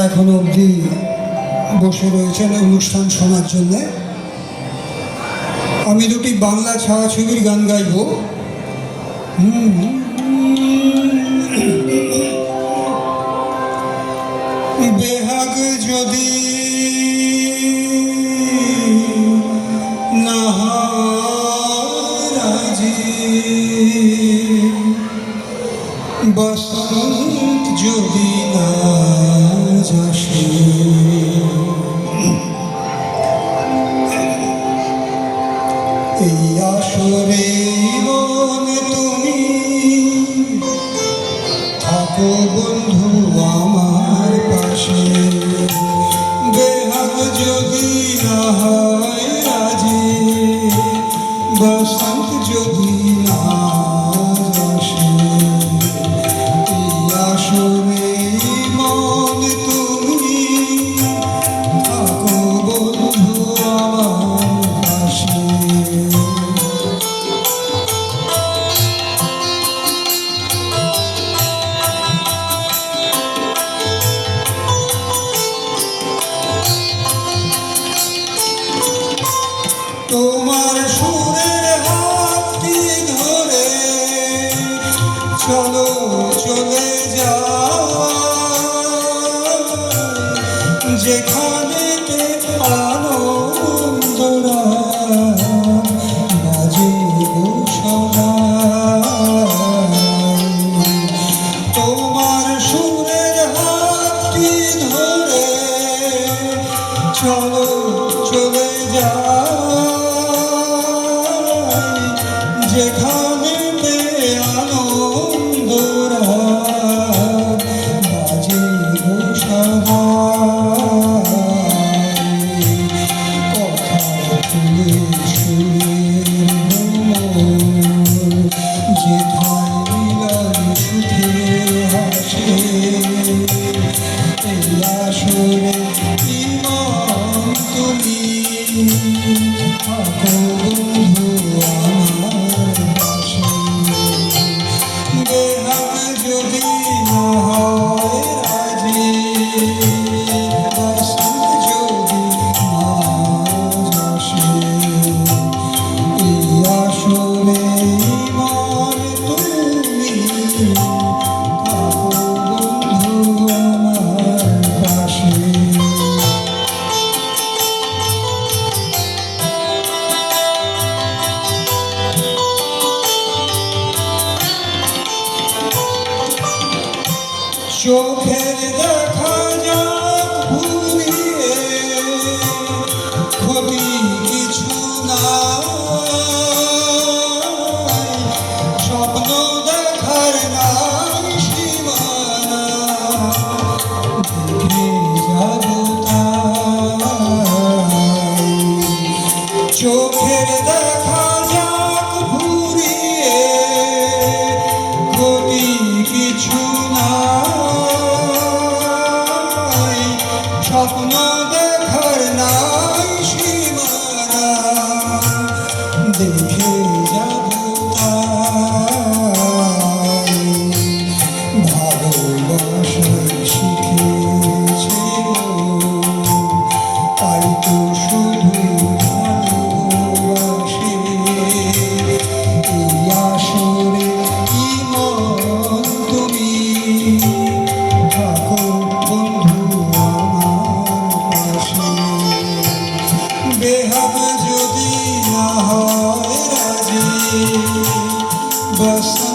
এখনো অবধি বসে রয়েছেন অনুষ্ঠান শোনার জন্যে। আমি দুটি বাংলা ছায়াছবির গান গাইব। বেহাগ যদি না রাজি, বসন্ত যদি না আসে, এই আসরে মন তুমি থাকো বন্ধু আমার পাশে। বেহাগ যদি না হয় রাজি, বসন্ত যদি না আসে, এই আসরে মন তুমি থাকো বন্ধু আমার পাশে। তোমার সুরের হাতটি ধরে চলো চলে যাও, যেখানেতে আনন্দরা বাজে সদাই। তোমার সুরের হাতটি ধরে চলো চলে যাও, যেখানেতে আনন্দরা বাজে সদাই। কথা তুলে সুরের যেথায় মিলন সুখে হাসে, এই আসরে ইমান তুমি থাকো বন্ধু আমার পাশে। বেহাগ যদি না হয় রাজি, বসন্ত যদি না আসে, এই আসরে ইমান তুমি থাকো বন্ধু আমার পাশে। চোখের দেখা যাক ঘুরিয়ে, ক্ষতি কিছু নাই, স্বপ্ন দেখার নাই সীমানা, দেখে যাব তাই। চোখের দেখা যাক ঘুরিয়ে, ক্ষতি কিছু নাই, স্বপ্ন দেখার নাই সীমানা, দেখে যাব তাই। ভালোবাসা শিখেছে তাই তো শুধু ভালোবাসে, এই আসরে ইমান তুমি থাকো বন্ধু আমার পাশে। বেহাগ যদি না হয় রাজি, বসন্ত